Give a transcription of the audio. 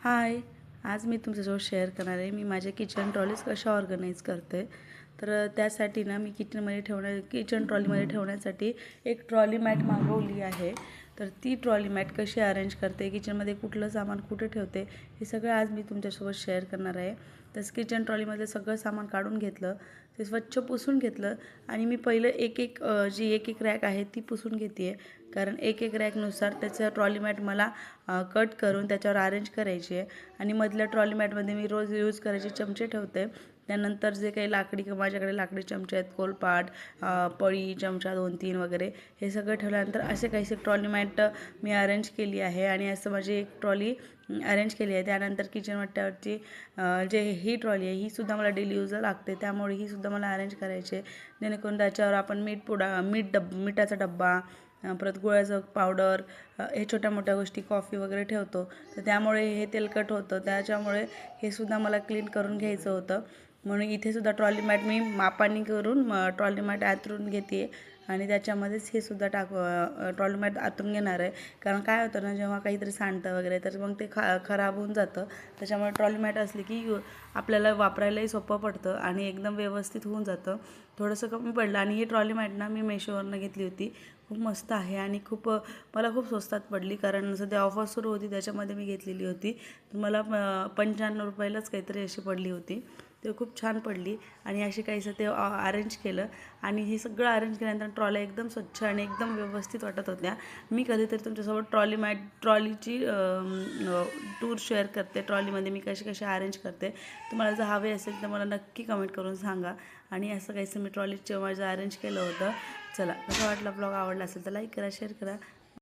हाय. आज मी तुमच्यासोबत शेअर करणार आहे मी माझ्या किचन ट्रॉलीज कशा ऑर्गनाईज करते. तर त्यासाठी ना मी किचन ट्रॉलीमध्ये ठेवण्यासाठी एक ट्रॉली मॅट मागवली आहे. तर ती ट्रॉली मॅट कशी अरेंज करते, किचनमध्ये कुठलं सामान कुठे ठेवते, हे सगळं आज मी तुमच्यासोबत शेअर करणार आहे. तसं किचन ट्रॉलीमधलं सगळं सामान काढून घेतलं, ते स्वच्छ पुसून घेतलं आणि मी पहिलं जी एक रॅक आहे ती पुसून घेते आहे. कारण एक रॅकनुसार त्याचं ट्रॉली मॅट मला कट करून त्याच्यावर अरेंज करायची आहे. आणि मधल्या ट्रॉली मॅटमध्ये मी रोज यूज करायचे चमचे ठेवते. त्यानंतर जे काही माझ्याकडे लाकडी चमचे आहेत, कोलपाट, पळी, चमचा 2-3 वगैरे, हे सगळं ठेवल्यानंतर असे काहीसे ट्रॉली मॅट मी अरेंज केली आहे. आणि असं माझी एक ट्रॉली अरेंज केली आहे. त्यानंतर किचन वाट्यावरची ही ट्रॉली आहे, ही सुद्धा मला डेली यूजला लागते, त्यामुळे ही सुद्धा मला अरेंज करायची आहे. जेणेकरून त्याच्यावर आपण मिठाचा डब्बा, परत गुळाचं पावडर, हे छोट्या मोठ्या गोष्टी, कॉफी वगैरे ठेवतो. तर त्यामुळे हे तेलकट होतं, त्याच्यामुळे हे सुद्धा मला क्लीन करून घ्यायचं होतं. म्हणून इथे सुद्धा ट्रॉली मॅट मी मापानी करून ट्रॉली मॅट आतरून घेते आणि त्याच्यामध्येच हे सुद्धा ट्रॉली मॅट आतून घेणार आहे. कारण काय होतं ना, जेव्हा काहीतरी सांडतं वगैरे तर मग ते खराब होऊन जातं. त्याच्यामुळे ट्रॉली मॅट असली की आपल्याला वापरायलाही सोपं पडतं आणि एकदम व्यवस्थित होऊन जातं. थोडंसं कमी पडलं. आणि ही ट्रॉली मॅट ना मी मेशोवरनं घेतली होती. खूप मस्त आहे आणि मला खूप स्वस्तात पडली. कारण सध्या ऑफर सुरू होती, त्याच्यामध्ये मी घेतलेली होती. तर मला 95 रुपयालाच काहीतरी अशी पडली होती. ते खूप छान पडली. आणि असे काहीसं ते अरेंज केलं आणि हे सगळं अरेंज केल्यानंतर ट्रॉल्या एकदम स्वच्छ आणि एकदम व्यवस्थित वाटत होत्या. मी कधीतरी तुमच्यासोबत ट्रॉलीची टूर शेअर करते. ट्रॉलीमध्ये मी कशी अरेंज करते. तुम्हाला जर हवे असेल तर मला नक्की कमेंट करून सांगा. आणि असं काहीसं मी ट्रॉलीचं माझं अरेंज केलं होतं. चला, कसा वाटला ब्लॉग, आवडला असेल तर लाईक करा, शेअर करा.